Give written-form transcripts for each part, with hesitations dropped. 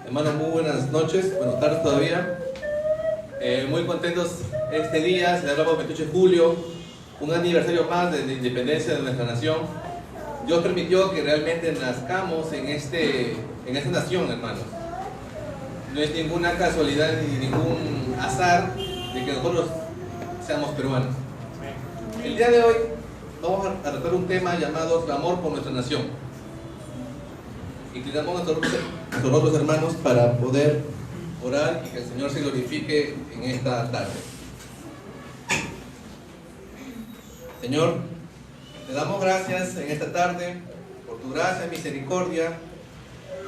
Hermanos, muy buenas noches, buenas tardes todavía. Muy contentos este día, celebramos el 28 de julio, un aniversario más de la independencia de nuestra nación. Dios permitió que realmente nazcamos en esta nación, hermanos. No es ninguna casualidad ni ningún azar de que nosotros seamos peruanos. El día de hoy vamos a tratar un tema llamado clamor por nuestra nación. Inclinamos nuestros rostros, hermanos, para poder orar y que el Señor se glorifique en esta tarde. Señor, te damos gracias en esta tarde por tu gracia y misericordia.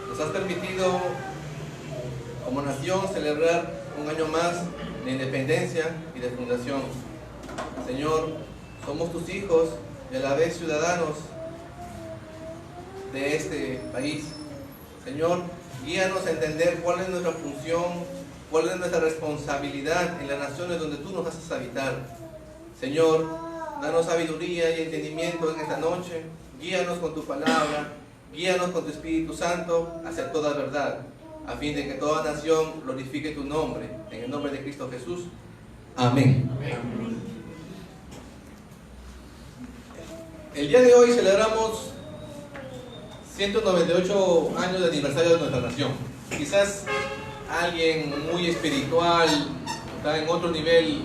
Nos has permitido como nación celebrar un año más de independencia y de fundación. Señor, somos tus hijos y a la vez ciudadanos de este país. Señor, guíanos a entender cuál es nuestra función, cuál es nuestra responsabilidad en las naciones donde tú nos haces habitar. Señor, danos sabiduría y entendimiento en esta noche. Guíanos con tu palabra, guíanos con tu Espíritu Santo hacia toda verdad, a fin de que toda nación glorifique tu nombre. En el nombre de Cristo Jesús. Amén. Amén. El día de hoy celebramos 198 años de aniversario de nuestra nación. Quizás alguien muy espiritual, está en otro nivel,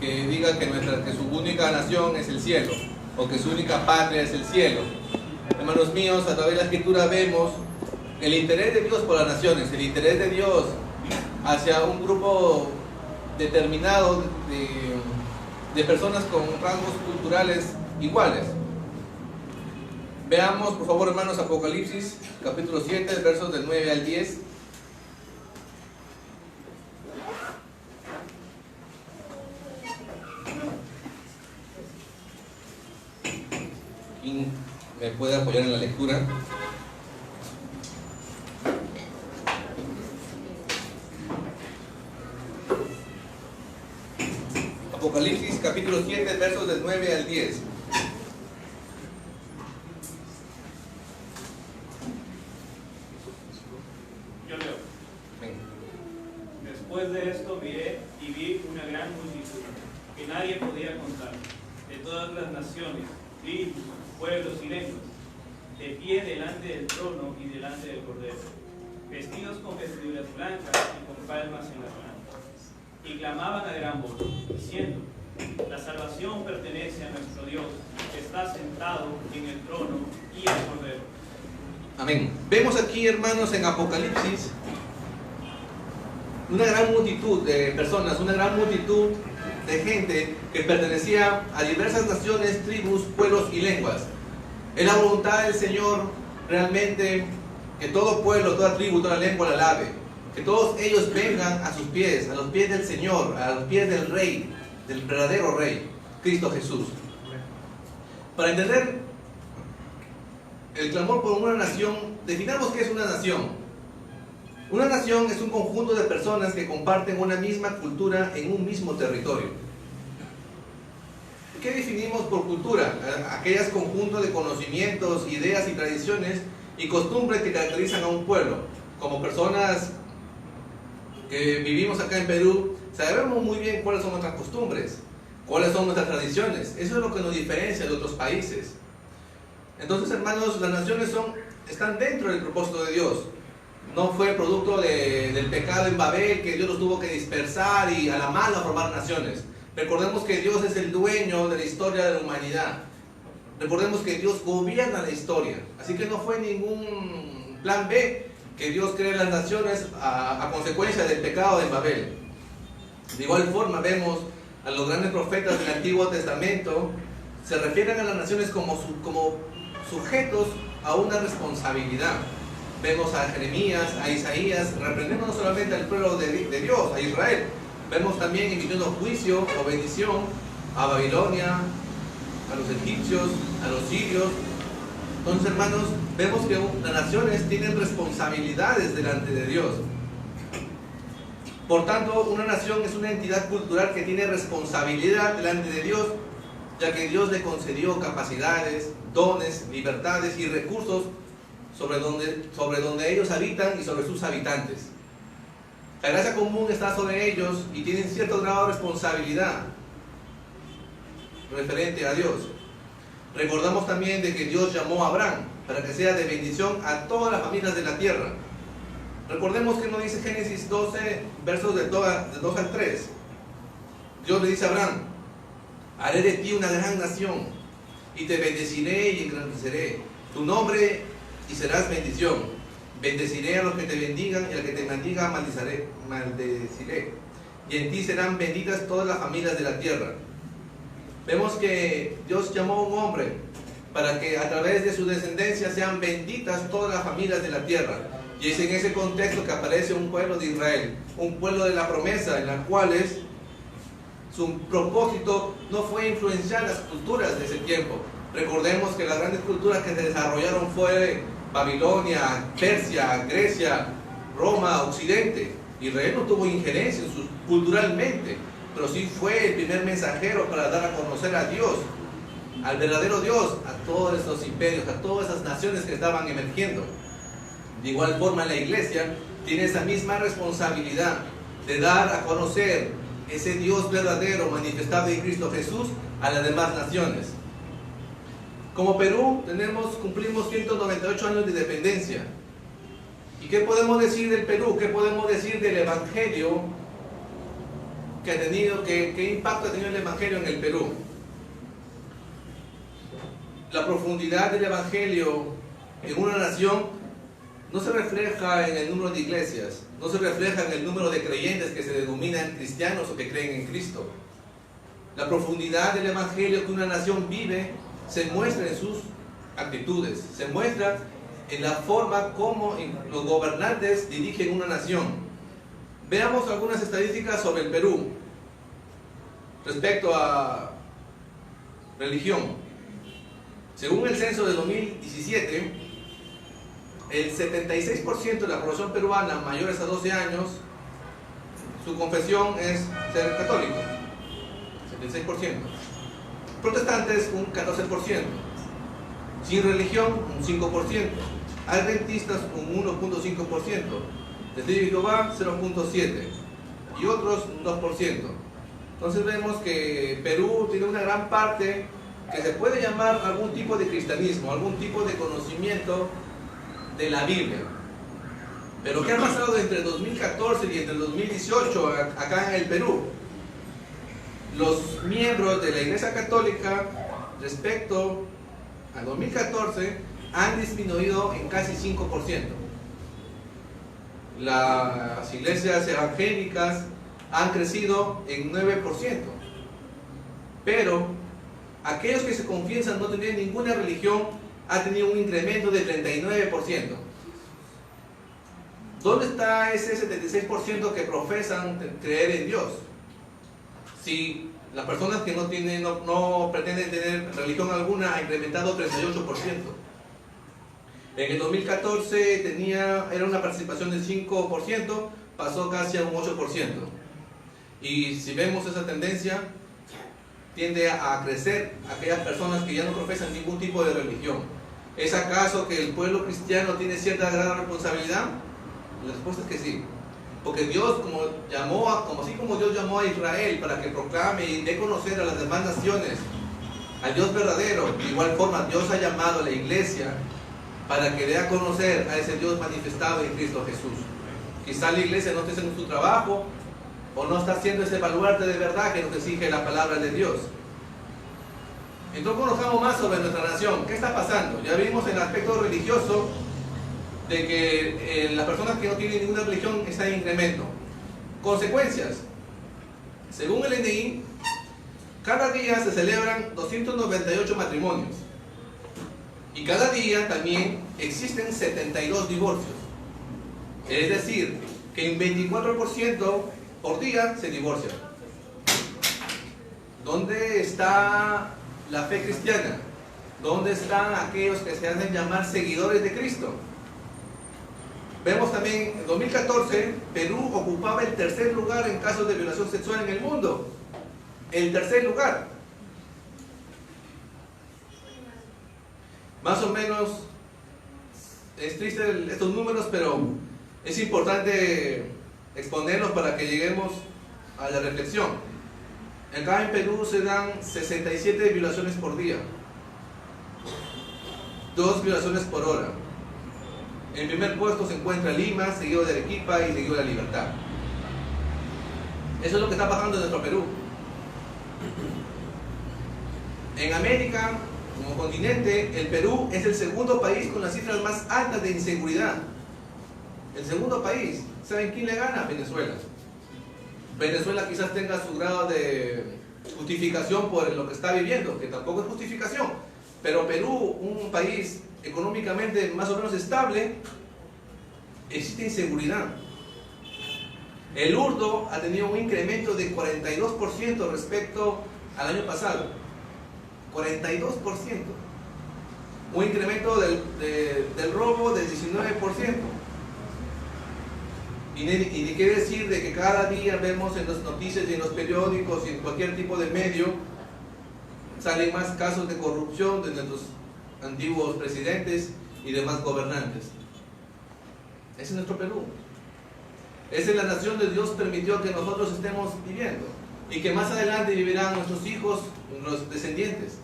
que diga que su única nación es el cielo, o que su única patria es el cielo. Hermanos míos, a través de la Escritura vemos el interés de Dios por las naciones, el interés de Dios hacia un grupo determinado de personas con rangos culturales iguales. Veamos, por favor, hermanos, Apocalipsis, capítulo 7, versos del 9 al 10. ¿Quién me puede apoyar en la lectura? Apocalipsis, capítulo 7, versos del 9 al 10. Después de esto vi una gran multitud, que nadie podía contar, de todas las naciones, tribus, pueblos y lenguas, de pie delante del trono y delante del Cordero, vestidos con vestiduras blancas y con palmas en las manos, y clamaban a gran voz, diciendo: la salvación pertenece a nuestro Dios, que está sentado en el trono y al Cordero. Amén. Vemos aquí, hermanos, en Apocalipsis una gran multitud de personas, una gran multitud de gente que pertenecía a diversas naciones, tribus, pueblos y lenguas. Es la voluntad del Señor realmente que todo pueblo, toda tribu, toda lengua la alabe, que todos ellos vengan a sus pies, a los pies del Señor, a los pies del Rey, del verdadero Rey, Cristo Jesús. Para entender el clamor por una nación, definamos qué es una nación. Una nación es un conjunto de personas que comparten una misma cultura en un mismo territorio. ¿Qué definimos por cultura? Aquellos conjuntos de conocimientos, ideas y tradiciones y costumbres que caracterizan a un pueblo. Como personas que vivimos acá en Perú, sabemos muy bien cuáles son nuestras costumbres, cuáles son nuestras tradiciones. Eso es lo que nos diferencia de otros países. Entonces, hermanos, las naciones están dentro del propósito de Dios. No fue producto del pecado en Babel, que Dios los tuvo que dispersar y a la mala formar naciones. Recordemos que Dios es el dueño de la historia de la humanidad. Recordemos que Dios gobierna la historia. Así que no fue ningún plan B que Dios cree las naciones a consecuencia del pecado en Babel. De igual forma vemos a los grandes profetas del Antiguo Testamento se refieren a las naciones como sujetos a una responsabilidad. Vemos a Jeremías, a Isaías, reprendiendo no solamente al pueblo de Dios, a Israel. Vemos también emitiendo juicio o bendición a Babilonia, a los egipcios, a los sirios. Entonces, hermanos, vemos que las naciones tienen responsabilidades delante de Dios. Por tanto, una nación es una entidad cultural que tiene responsabilidad delante de Dios, ya que Dios le concedió capacidades, dones, libertades y recursos sobre donde ellos habitan y sobre sus habitantes. La gracia común está sobre ellos y tienen cierto grado de responsabilidad referente a Dios. Recordamos también de que Dios llamó a Abraham para que sea de bendición a todas las familias de la tierra. Recordemos que nos dice Génesis 12, versos de 2 al 3. Dios le dice a Abraham: haré de ti una gran nación, y te bendeciré y engrandeceré tu nombre, y serás bendición. Bendeciré a los que te bendigan, y al que te maldiga maldeciré. Y en ti serán benditas todas las familias de la tierra. Vemos que Dios llamó a un hombre para que a través de su descendencia sean benditas todas las familias de la tierra. Y es en ese contexto que aparece un pueblo de Israel, un pueblo de la promesa, en la cual su propósito no fue influenciar las culturas de ese tiempo. Recordemos que las grandes culturas que se desarrollaron fue Babilonia, Persia, Grecia, Roma, Occidente. Israel no tuvo injerencia culturalmente, pero sí fue el primer mensajero para dar a conocer a Dios, al verdadero Dios, a todos esos imperios, a todas esas naciones que estaban emergiendo. De igual forma, la iglesia tiene esa misma responsabilidad de dar a conocer ese Dios verdadero manifestado en Cristo Jesús a las demás naciones. Como Perú cumplimos 198 años de independencia. ¿Y qué podemos decir del Perú? ¿Qué podemos decir del Evangelio que ha tenido, qué impacto ha tenido el Evangelio en el Perú? La profundidad del Evangelio en una nación no se refleja en el número de iglesias, no se refleja en el número de creyentes que se denominan cristianos o que creen en Cristo. La profundidad del Evangelio que una nación vive se muestra en sus actitudes, se muestra en la forma como los gobernantes dirigen una nación. Veamos algunas estadísticas sobre el Perú respecto a religión. Según el censo de 2017, el 76% de la población peruana mayores a 12 años, su confesión es ser católico, 76%. Protestantes, un 14%. Sin religión, un 5%. Adventistas, un 1.5%. Testigos de Jehová, 0.7%. Y otros, un 2%. Entonces vemos que Perú tiene una gran parte que se puede llamar algún tipo de cristianismo, algún tipo de conocimiento de la Biblia. Pero ¿qué ha pasado entre el 2014 y entre el 2018 acá en el Perú? Los miembros de la Iglesia Católica respecto al 2014 han disminuido en casi 5%. Las iglesias evangélicas han crecido en 9%. Pero aquellos que se confiesan no tener ninguna religión ha tenido un incremento de 39%. ¿Dónde está ese 76% que profesan creer en Dios? Si las personas que no pretenden tener religión alguna ha incrementado 38%. En el 2014 era una participación del 5%, pasó casi a un 8%. Y si vemos esa tendencia, tiende a crecer aquellas personas que ya no profesan ningún tipo de religión. ¿Es acaso que el pueblo cristiano tiene cierta gran responsabilidad? La respuesta es que sí. Porque Dios, así como Dios llamó a Israel para que proclame y dé a conocer a las demás naciones al Dios verdadero, de igual forma Dios ha llamado a la iglesia para que dé a conocer a ese Dios manifestado en Cristo Jesús. Quizá la iglesia no esté haciendo su trabajo o no está haciendo ese baluarte de verdad que nos exige la palabra de Dios. Entonces conozcamos más sobre nuestra nación. ¿Qué está pasando? Ya vimos en el aspecto religioso de que las personas que no tienen ninguna religión están en incremento. Consecuencias. Según el NI, cada día se celebran 298 matrimonios. Y cada día también existen 72 divorcios. Es decir, que en 24% por día se divorcian. ¿Dónde está la fe cristiana? ¿Dónde están aquellos que se hacen llamar seguidores de Cristo? Vemos también, en 2014, Perú ocupaba el tercer lugar en casos de violación sexual en el mundo. El tercer lugar. Más o menos Es triste estos números, pero es importante exponerlos para que lleguemos a la reflexión. Acá en Perú se dan 67 violaciones por día, 2 violaciones por hora. En primer puesto se encuentra Lima, seguido de Arequipa y seguido de La Libertad. Eso es lo que está pasando en nuestro Perú. En América, como continente, el Perú es el segundo país con las cifras más altas de inseguridad. El segundo país. ¿Saben quién le gana? Venezuela. Venezuela quizás tenga su grado de justificación por lo que está viviendo, que tampoco es justificación. Pero Perú, un país económicamente más o menos estable, existe inseguridad. El hurto ha tenido un incremento de 42% respecto al año pasado. 42%. Un incremento del robo del 19%. Y ni qué decir de que cada día vemos en las noticias y en los periódicos y en cualquier tipo de medio salen más casos de corrupción de nuestros antiguos presidentes y demás gobernantes. Ese es nuestro Perú. Esa es la nación de Dios permitió que nosotros estemos viviendo y que más adelante vivirán nuestros hijos, los descendientes.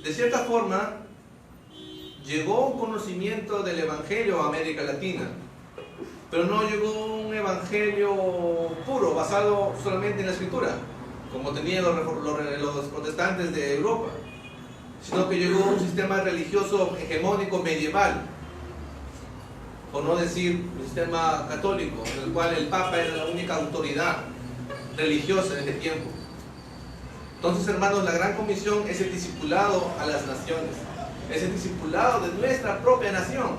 De cierta forma, llegó un conocimiento del Evangelio a América Latina, pero no llegó un Evangelio puro, basado solamente en la Escritura, como tenían los protestantes de Europa, sino que llegó un sistema religioso hegemónico medieval, por no decir un sistema católico, en el cual el Papa era la única autoridad religiosa en ese tiempo. Entonces, hermanos, la gran comisión es el discipulado a las naciones, es el discipulado de nuestra propia nación.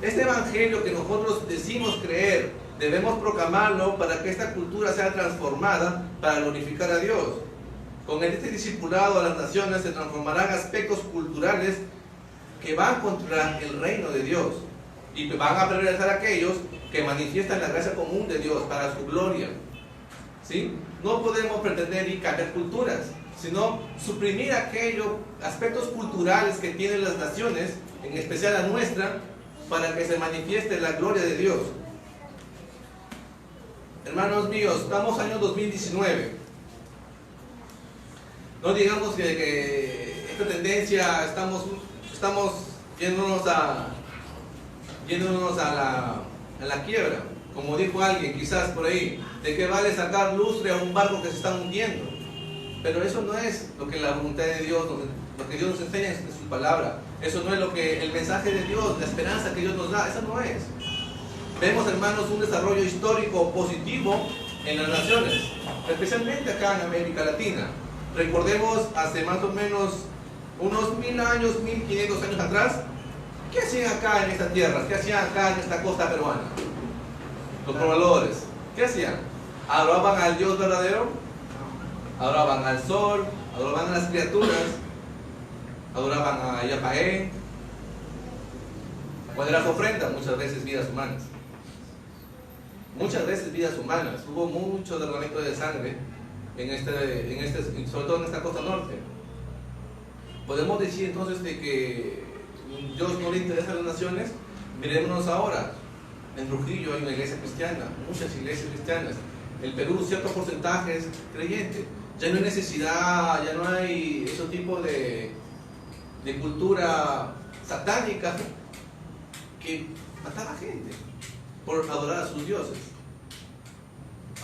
Este evangelio que nosotros decimos creer, debemos proclamarlo para que esta cultura sea transformada para glorificar a Dios. Con este discipulado a las naciones se transformarán aspectos culturales que van contra el reino de Dios y van a prevalecer aquellos que manifiestan la gracia común de Dios para su gloria. ¿Sí? No podemos pretender y cambiar culturas, sino suprimir aquellos aspectos culturales que tienen las naciones, en especial la nuestra, para que se manifieste la gloria de Dios. Hermanos míos, estamos en el año 2019. No digamos que esta tendencia estamos yéndonos a la quiebra. Como dijo alguien, quizás por ahí, ¿de qué vale sacar lustre a un barco que se está hundiendo? Pero eso no es lo que la voluntad de Dios, lo que Dios nos enseña en su palabra. Eso no es lo que el mensaje de Dios, la esperanza que Dios nos da, eso no es. Vemos, hermanos, un desarrollo histórico positivo en las naciones, especialmente acá en América Latina. Recordemos hace más o menos unos 1000 años, 1500 años atrás, ¿qué hacían acá en esta tierra? ¿Qué hacían acá en esta costa peruana? Los pobladores, ¿qué hacían? ¿Adoraban al Dios verdadero? ¿Adoraban al sol? ¿Adoraban a las criaturas? ¿Adoraban a Yapaé? ¿Cuál era su ofrenda? Muchas veces vidas humanas. Muchas veces vidas humanas. Hubo mucho derramamiento de sangre sobre todo en esta costa norte. Podemos decir entonces de que Dios no le interesa a las naciones. Mirémonos ahora. En Trujillo hay una iglesia cristiana, muchas iglesias cristianas. El Perú, cierto porcentaje es creyente. Ya no hay necesidad, ya no hay ese tipo de cultura satánica que mataba gente por adorar a sus dioses.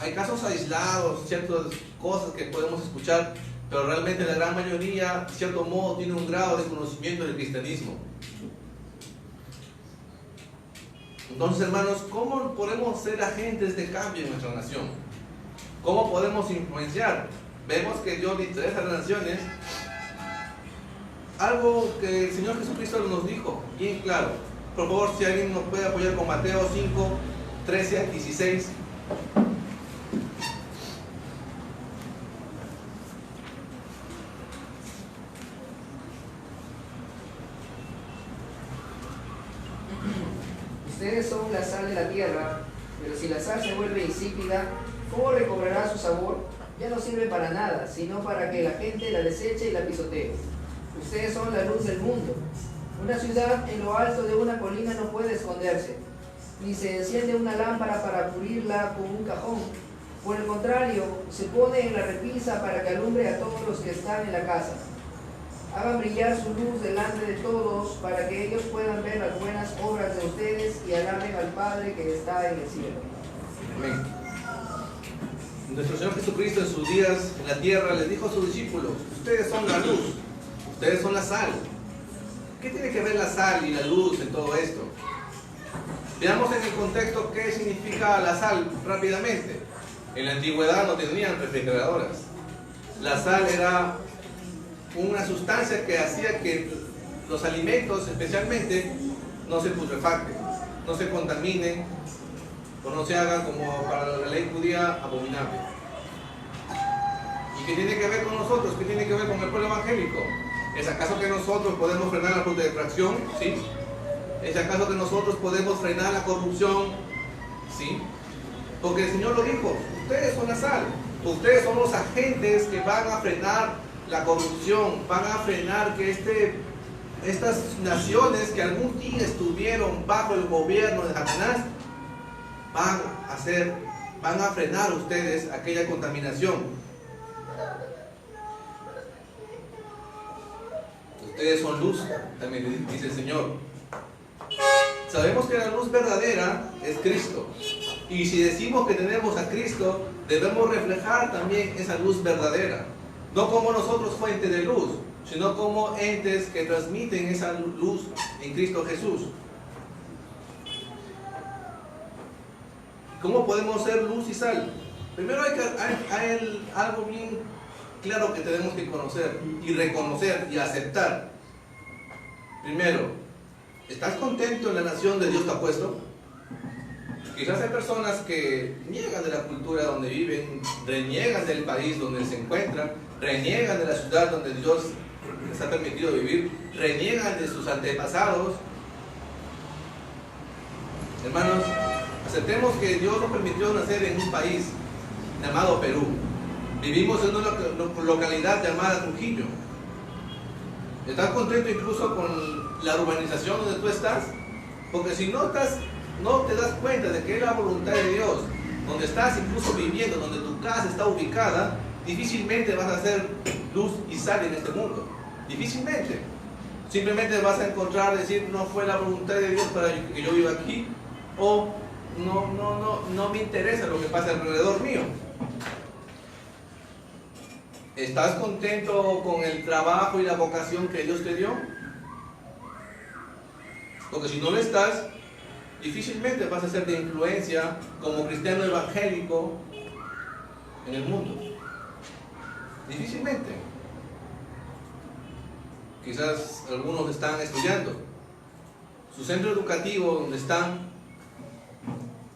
Hay casos aislados, ciertas cosas que podemos escuchar, pero realmente la gran mayoría, de cierto modo, tiene un grado de conocimiento del cristianismo. Entonces, hermanos, ¿cómo podemos ser agentes de cambio en nuestra nación? ¿Cómo podemos influenciar? Vemos que Dios le interesa a las naciones. Algo que el Señor Jesucristo nos dijo, bien claro. Por favor, si alguien nos puede apoyar con Mateo 5, 13 al 16. Ustedes son la sal de la tierra, pero si la sal se vuelve insípida, ¿cómo recobrará su sabor? ya no sirve para nada, sino para que la gente la deseche y la pisotee. Ustedes son la luz del mundo. Una ciudad en lo alto de una colina no puede esconderse, ni se enciende una lámpara para cubrirla con un cajón. Por el contrario, se pone en la repisa para que alumbre a todos los que están en la casa. Hagan brillar su luz delante de todos para que ellos puedan ver las buenas obras de ustedes y alaben al Padre que está en el cielo. Amén. Nuestro Señor Jesucristo en sus días en la tierra les dijo a sus discípulos: ustedes son la luz, ustedes son la sal. ¿Qué tiene que ver la sal y la luz en todo esto? Veamos en el contexto qué significa la sal rápidamente. En la antigüedad no tenían refrigeradoras. La sal era una sustancia que hacía que los alimentos especialmente no se putrefacten, no se contaminen o no se hagan, como para la ley judía, abominable. ¿Y qué tiene que ver con nosotros? ¿Qué tiene que ver con el pueblo evangélico? ¿Es acaso que nosotros podemos frenar la putrefacción? Sí. ¿Es acaso que nosotros podemos frenar la corrupción? Sí. Porque el Señor lo dijo: ustedes son la sal, ustedes son los agentes que van a frenar la corrupción, van a frenar que estas naciones que algún día estuvieron bajo el gobierno de Satanás, van a frenar ustedes aquella contaminación. Ustedes son luz, también dice el Señor. Sabemos que la luz verdadera es Cristo. Y si decimos que tenemos a Cristo, debemos reflejar también esa luz verdadera. No como nosotros fuente de luz, sino como entes que transmiten esa luz en Cristo Jesús. ¿Cómo podemos ser luz y sal? Primero hay algo bien claro que tenemos que conocer y reconocer y aceptar. Primero, ¿estás contento en la nación de Dios te ha puesto? Quizás hay personas que niegan de la cultura donde viven, reniegan del país donde se encuentran, reniegan de la ciudad donde Dios les ha permitido vivir, reniegan de sus antepasados. Hermanos, aceptemos que Dios nos permitió nacer en un país llamado Perú. Vivimos en una localidad llamada Trujillo. ¿Estás contento incluso con la urbanización donde tú estás? Porque si no te das cuenta de que es la voluntad de Dios, donde estás incluso viviendo, donde tu casa está ubicada, difícilmente vas a hacer luz y sal en este mundo. Difícilmente. Simplemente vas a encontrar, decir, no fue la voluntad de Dios para que yo viva aquí, o no me interesa lo que pasa alrededor mío. ¿Estás contento con el trabajo y la vocación que Dios te dio? Porque si no lo estás, difícilmente vas a ser de influencia como cristiano evangélico en el mundo. Difícilmente. Quizás algunos están estudiando. Su centro educativo donde están,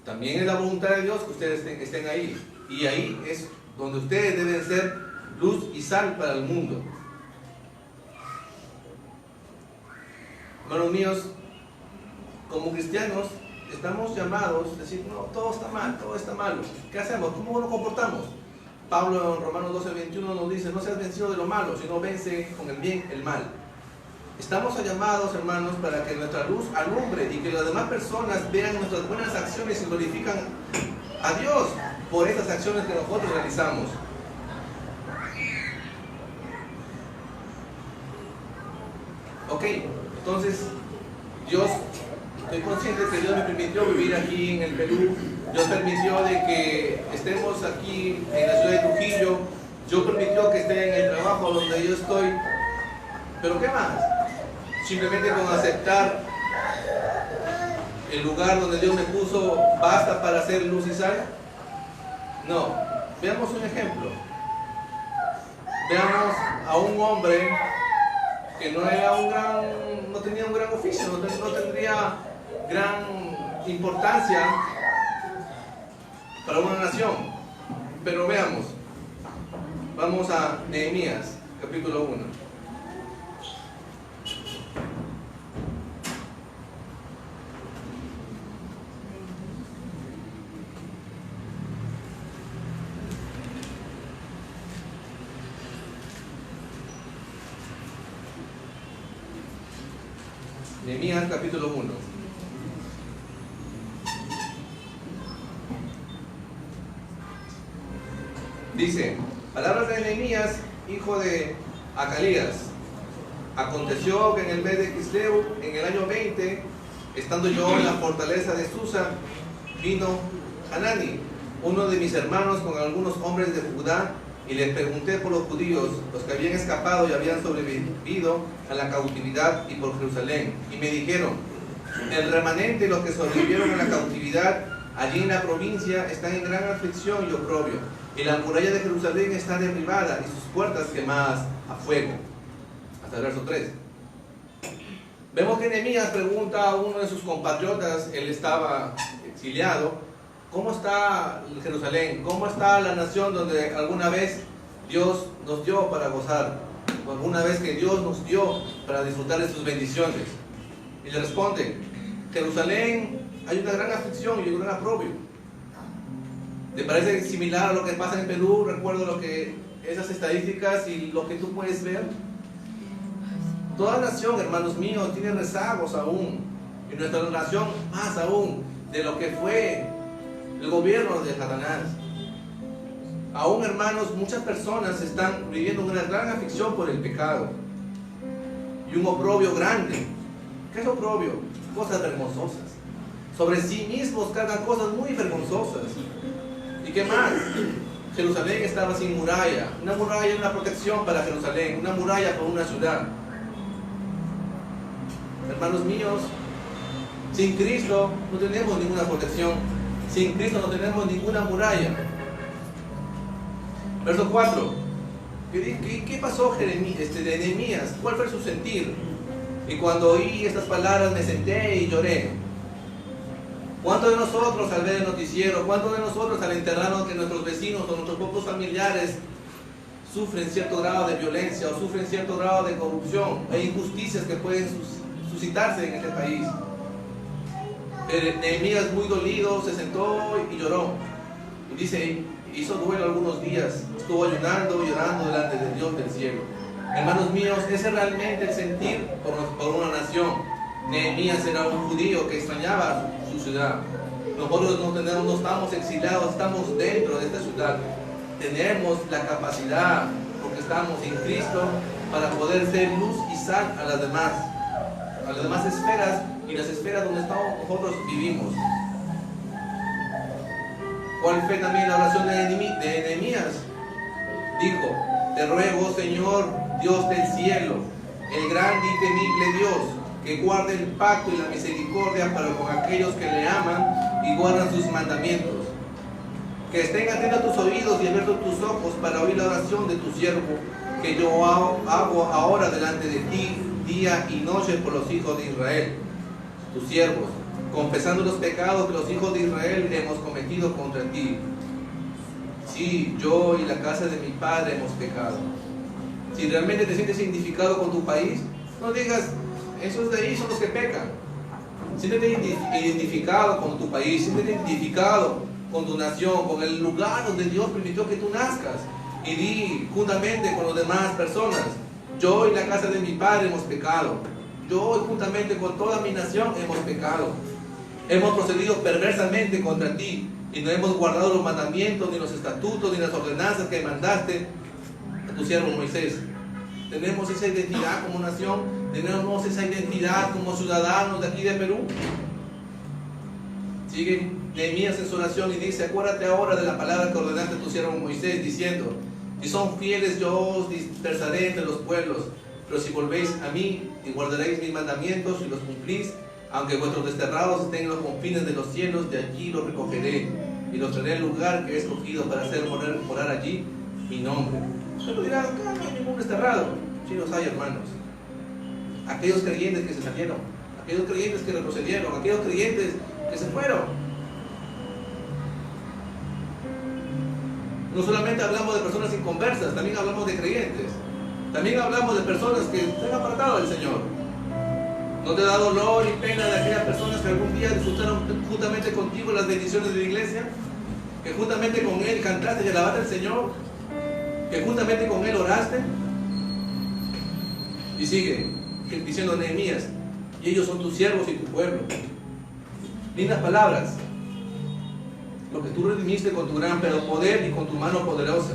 también es la voluntad de Dios que ustedes estén ahí. Y ahí es donde ustedes deben ser luz y sal para el mundo. Hermanos míos, como cristianos estamos llamados a decir, no, todo está mal, todo está malo. ¿Qué hacemos? ¿Cómo nos comportamos? Pablo en Romanos 12:21 nos dice: no seas vencido de lo malo, sino vence con el bien el mal. Estamos llamados, hermanos, para que nuestra luz alumbre y que las demás personas vean nuestras buenas acciones y glorifican a Dios por estas acciones que nosotros realizamos. Ok, entonces Dios, estoy consciente que Dios me permitió vivir aquí en el Perú. Dios permitió de que estemos aquí en la ciudad de Trujillo. Dios permitió que esté en el trabajo donde yo estoy. Pero ¿qué más? Simplemente con aceptar el lugar donde Dios me puso, ¿basta para hacer luz y sal? No. Veamos un ejemplo. Veamos a un hombre que no tenía un gran oficio, no tendría gran importancia para una nación. Pero veamos, vamos a Nehemías, capítulo 1. Nehemías capítulo 1. Dice, palabras de Nehemías, hijo de Acalías. Aconteció que en el mes de Quisleu, en el año 20, estando yo en la fortaleza de Susa, vino Hanani, uno de mis hermanos, con algunos hombres de Judá, y les pregunté por los judíos, los que habían escapado y habían sobrevivido a la cautividad, y por Jerusalén. Y me dijeron, el remanente y los que sobrevivieron a la cautividad allí en la provincia están en gran aflicción y oprobio, y la muralla de Jerusalén está derribada y sus puertas quemadas a fuego. Hasta el verso 3. Vemos que Nehemías pregunta a uno de sus compatriotas, él estaba exiliado, ¿cómo está Jerusalén? ¿Cómo está la nación donde alguna vez Dios nos dio para gozar? O alguna vez que Dios nos dio para disfrutar de sus bendiciones. Y le responde, Jerusalén hay una gran aflicción y un gran aprobio. ¿Te parece similar a lo que pasa en Perú? Recuerdo lo que esas estadísticas y lo que tú puedes ver. Toda nación, hermanos míos, tiene rezagos aún. Y nuestra nación más aún de lo que fue el gobierno de Satanás. Aún, hermanos, muchas personas están viviendo una gran aflicción por el pecado y un oprobio grande. ¿Qué es oprobio? Cosas vergonzosas. Sobre sí mismos cargan cosas muy vergonzosas. ¿Y qué más? Jerusalén estaba sin muralla. Una muralla es una protección para Jerusalén, una muralla para una ciudad. Hermanos míos, sin Cristo no tenemos ninguna protección. Sin Cristo no tenemos ninguna muralla. Verso 4. ¿Qué pasó de Nehemías? ¿Cuál fue su sentir? Y cuando oí estas palabras me senté y lloré. ¿Cuántos de nosotros al ver el noticiero, cuántos de nosotros al enterarnos que nuestros vecinos o nuestros propios familiares sufren cierto grado de violencia o sufren cierto grado de corrupción e injusticias que pueden suscitarse en este país? Nehemías, muy dolido, se sentó y lloró. Y dice, hizo duelo algunos días, estuvo ayunando y llorando delante de Dios del cielo. Hermanos míos, ese es realmente el sentir por una nación. Nehemías era un judío que extrañaba su ciudad. Nosotros no estamos exiliados, estamos dentro de esta ciudad. Tenemos la capacidad, porque estamos en Cristo, para poder ser luz y sal a las demás esferas y las esferas donde nosotros vivimos. ¿Cuál fue también la oración de Nehemías? Dijo, te ruego, Señor, Dios del cielo, el grande y temible Dios, que guarde el pacto y la misericordia para con aquellos que le aman y guardan sus mandamientos. Que estén atentos tus oídos y abiertos tus ojos para oír la oración de tu siervo, que yo hago ahora delante de ti, día y noche por los hijos de Israel, tus siervos, confesando los pecados que los hijos de Israel hemos cometido contra ti. Sí, yo y la casa de mi padre hemos pecado. Si realmente te sientes identificado con tu país, no digas, esos de ahí son los que pecan. Siéntete identificado con tu país, siéntete identificado con tu nación, con el lugar donde Dios permitió que tú nazcas. Y di juntamente con las demás personas, yo y la casa de mi padre hemos pecado. Yo y juntamente con toda mi nación hemos pecado. Hemos procedido perversamente contra ti y no hemos guardado los mandamientos, ni los estatutos, ni las ordenanzas que mandaste a tu siervo Moisés. Tenemos esa identidad como nación, tenemos esa identidad como ciudadanos de aquí de Perú. Sigue Nehemías en su oración y dice, acuérdate ahora de la palabra que ordenaste a tu siervo Moisés, diciendo, si son fieles yo os dispersaré entre los pueblos, pero si volvéis a mí y guardaréis mis mandamientos y los cumplís, aunque vuestros desterrados estén en los confines de los cielos, de allí los recogeré y los traeré al lugar que he escogido para hacer morar allí mi nombre. Pero dirán, acá no hay ningún desterrado. Sí los hay, hermanos. Aquellos creyentes que se salieron, aquellos creyentes que retrocedieron, aquellos creyentes que se fueron. No solamente hablamos de personas inconversas, también hablamos de creyentes. También hablamos de personas que se han apartado del Señor. ¿No te da dolor y pena de aquellas personas que algún día disfrutaron juntamente contigo las bendiciones de la iglesia? Que juntamente con Él cantaste y alabaste al Señor. Que juntamente con Él oraste. Y sigue diciendo Nehemías, y ellos son tus siervos y tu pueblo. Lindas palabras. Lo que tú redimiste con tu gran poder y con tu mano poderosa.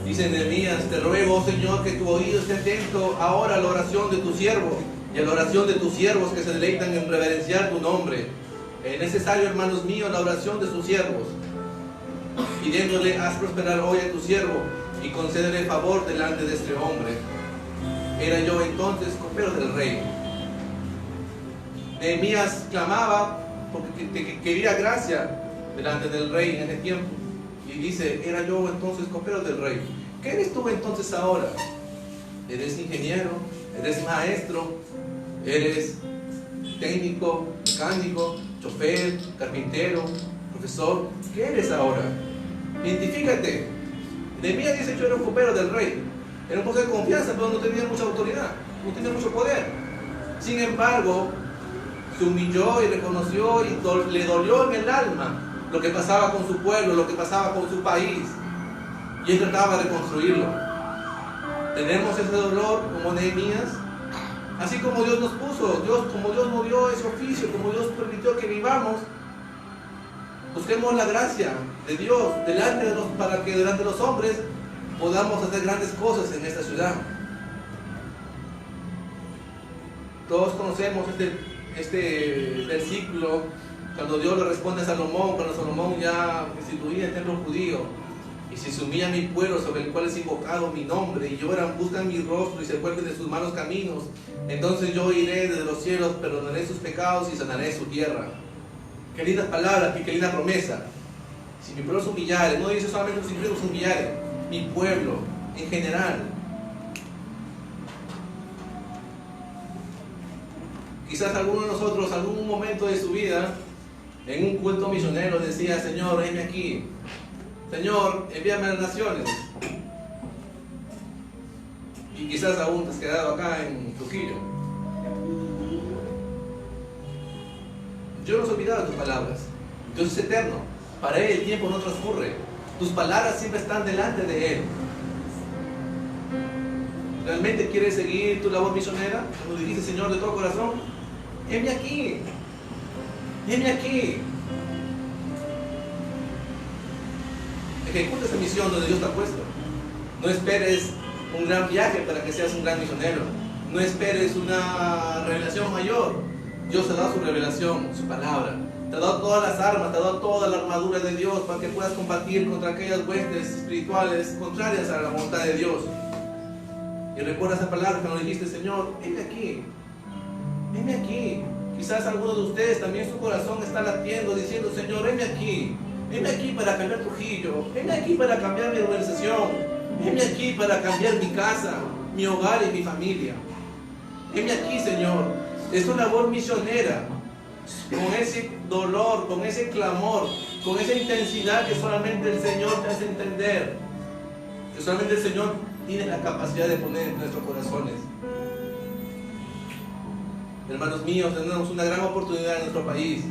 Dice Nehemías, te ruego, Señor, que tu oído esté atento ahora a la oración de tu siervo y a la oración de tus siervos que se deleitan en reverenciar tu nombre. Es necesario, hermanos míos, la oración de sus siervos, pidiéndole, haz prosperar hoy a tu siervo y concédele favor delante de este hombre. Era yo entonces copero del rey. Nehemías clamaba porque quería gracia delante del rey en ese tiempo. Y dice, era yo entonces copero del rey. ¿Qué eres tú entonces ahora? ¿Eres ingeniero? ¿Eres maestro? ¿Eres técnico, mecánico, chofer, carpintero, profesor? ¿Qué eres ahora? Identifícate. Nehemías dice, yo era un copero del rey. Era un puesto de confianza, pero no tenía mucha autoridad, no tenía mucho poder. Sin embargo, se humilló y reconoció y le dolió en el alma lo que pasaba con su pueblo, lo que pasaba con su país. Y él trataba de construirlo. Tenemos ese dolor como Nehemías. Así como Dios nos puso, como Dios nos dio ese oficio, como Dios permitió que vivamos, busquemos la gracia de Dios para que delante de los hombres podamos hacer grandes cosas en esta ciudad. Todos conocemos este versículo cuando Dios le responde a Salomón, cuando Salomón ya instituía el templo judío. Y si se humilla mi pueblo sobre el cual es invocado mi nombre, y lloran, buscan mi rostro y se vuelven de sus malos caminos, entonces yo iré desde los cielos, perdonaré sus pecados y sanaré su tierra. Qué lindas palabras y qué linda promesa. Si mi pueblo se humillare, no dice solamente los incrédulos se humillare, mi pueblo en general. Quizás alguno de nosotros, algún momento de su vida, en un culto misionero decía, Señor, heme aquí. Señor, envíame a las naciones. Y quizás aún te has quedado acá en Trujillo. Dios no se ha olvidado de tus palabras. Dios es eterno. Para Él el tiempo no transcurre. Tus palabras siempre están delante de Él. ¿Realmente quieres seguir tu labor misionera? Cuando dijiste, Señor, de todo corazón, heme aquí. Heme aquí. Ejecuta esa misión donde Dios te ha puesto. No esperes un gran viaje para que seas un gran misionero. No esperes una revelación mayor. Dios te ha dado su revelación, su palabra. Te ha dado todas las armas, te ha dado toda la armadura de Dios para que puedas combatir contra aquellas huestes espirituales contrarias a la voluntad de Dios. Y recuerda esa palabra cuando dijiste, Señor, heme aquí. Heme aquí. Quizás algunos de ustedes también su corazón está latiendo diciendo, Señor, heme aquí. Heme aquí para cambiar Trujillo. Heme aquí para cambiar mi organización. Heme aquí para cambiar mi casa, mi hogar y mi familia. Heme aquí, Señor. Es una labor misionera. Con ese dolor, con ese clamor, con esa intensidad que solamente el Señor te hace entender. Que solamente el Señor tiene la capacidad de poner en nuestros corazones. Hermanos míos, tenemos una gran oportunidad en nuestro país.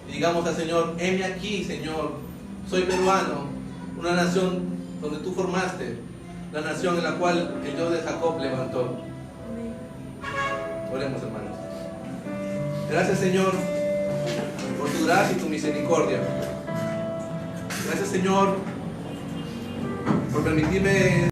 Digamos al Señor, heme aquí, Señor. Soy peruano, una nación donde tú formaste, la nación en la cual el Dios de Jacob levantó. Oremos, hermanos. Gracias, Señor, por tu gracia y tu misericordia. Gracias, Señor, por permitirme